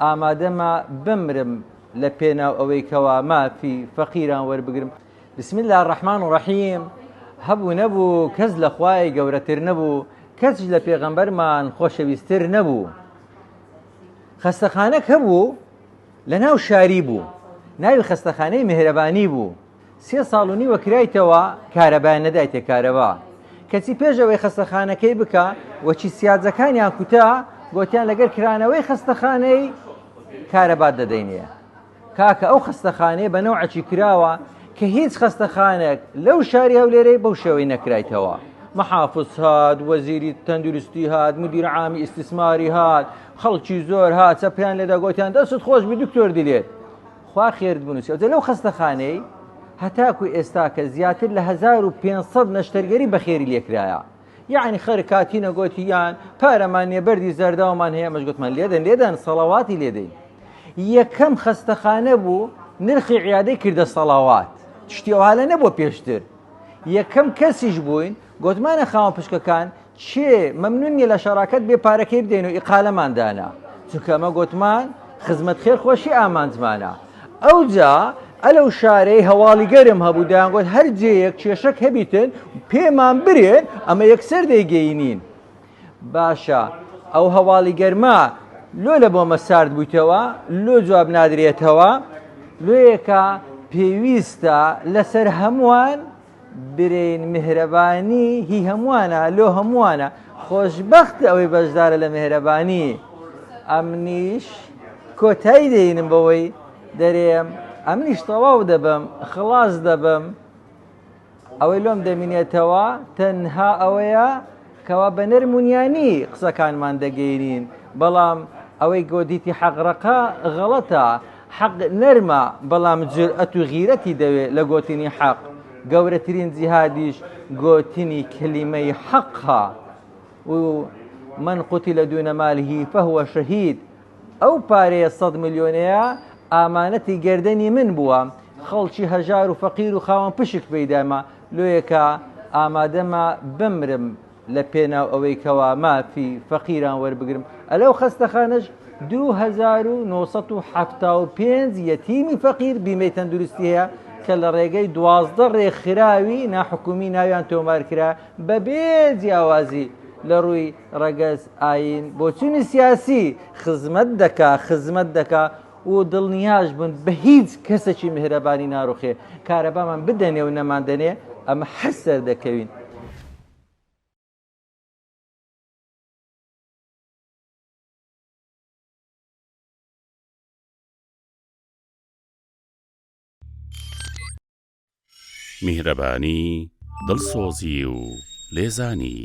ئامادەمە بمرم لە پێناو ئەوەی کەوا مافی فەقیران وەربگرم. بسم الله الرحمن الرحیم. هەبوو نەبوو کەس لە خوای گەورەتر نەبوو، کەس لە پێغەمبەرمان خۆشەویستتر نەبوو. خەستەخانەک هەبوو لە ناو شاری بوو، ناوی خەستەخانەی میهرەبانی بوو. 3 ساڵ و نیوە کرایتەوە کارەبایان نەدایتێ کارەبا. کەچی پێشەوەی خەستەخانەکەی بکە وەچی سیاجەکانیان کوتا گوتیان لەگەر کرانەوەی خەستەخانەی کارەبات دەدەینێ. کاکە ئەو خەستەخانەیە بە نەوعەکی کراوە کە هیچ خەستەخانێک لەو شاری هەولێرەی بەو شێوەی نەکرایتەوە. مەحافز هات، وەزیری تەندروستی هات، مدیر عامی ئیستیسماری هات، خەڵکی زۆر هات، چەپیان لێدا گوتیان دەست خۆش بی دکتۆر دیلێت. خوا خێرت بنووسی. لەو خەستەخانەی هەتاکو ئێستا کە زیاتر لە 1500 نەشتەرگەری بەخێری لێکرایە. یعنی خەر کاتینە گوتیان پارەمان نییە بەردی زەرداومان هەیە، مەش گوتمان لێدەن سەڵاواتی لێدەین. یەکەم خەستەخانە بوو نرخی عیادەی کردە سەڵاوات، شتیوهالە نەبووە پێشتر. یەکەم کەسیش بووین گوتمانە خاوەن پشکەکان چێ مەمنون نیە لە شەراکەت بێ پارەکەی بدەین و ئیقالەماندانا، چونکە ئەمە گوتمان خزمەت خێر خۆشی ئامانجمانە. ئەوجا ئەلەو شارەی هەواڵی گەرم هەبوو دایانگوت هەر جێیەک کێشەک هەبیتن پێمان برێن ئەمە یەکسەر دەیگەینین. باشە ئەو هەواڵی گەرما لۆ لە بۆمە سارد بوویتەوە، لۆ جواب نادرێتەوە، لۆیەکە پێویستە لەسەر هەمووان برین میهرەبانی هی هەمووانە لۆ هەمووانە. خۆشبەختە ئەوەی بەشدارە لە میهرەبانی. ئەمنیش کۆتایی دەینم بەوەی دەرێم، ئەمنیش تەواو دەبم، خلاص دەبم. ئەوەی لۆم دەمینێتەوە تەنها ئەوەیە کەوا بە نەرمونیانی قسەکانمان دەگەینین، بەڵام ئەوەی گۆدیتی حەقڕەقە غەڵەتە. حەق نەرمە بەڵام جورئەت و غیرەتی دەوێت لە گۆتنی حەق. گەورەترین جیهادیش گۆتنی کلیمەی حەقها. و من قوتیلە دوونە مالیه فەهوە شەهید. ئەو پارەیە 100 میلیۆنەیە ئامانەتی گەردەنی من بووە، خەڵکی هەژار و فەقیر و خاوەن پشک پەیدامە. لۆیەکە ئامادەمە بمرم لە پێناو ئەوەی کەوا مافی فەقیران وەربگرم. ئەلەو خەستەخانەش 2975 یەتیمی فەقیر بیمەی تەندروستی هەیە کە لە ڕێگەی 12 ڕێکخراوی ناحکومی ناویان تۆمار کرا بەبێ جیاوازی لە ڕووی ڕەگەز ئاین بۆ چوونی سیاسی خزمەت دەکا و دڵنیاش بن بە هیچ کەسێکی میهرەبانی ناڕوخێ. کارەبامان بدەنێ و نەماندنێ ئەمە هەر سەر دەکەوین. میهرەبانی دڵسۆزی و لێزانی.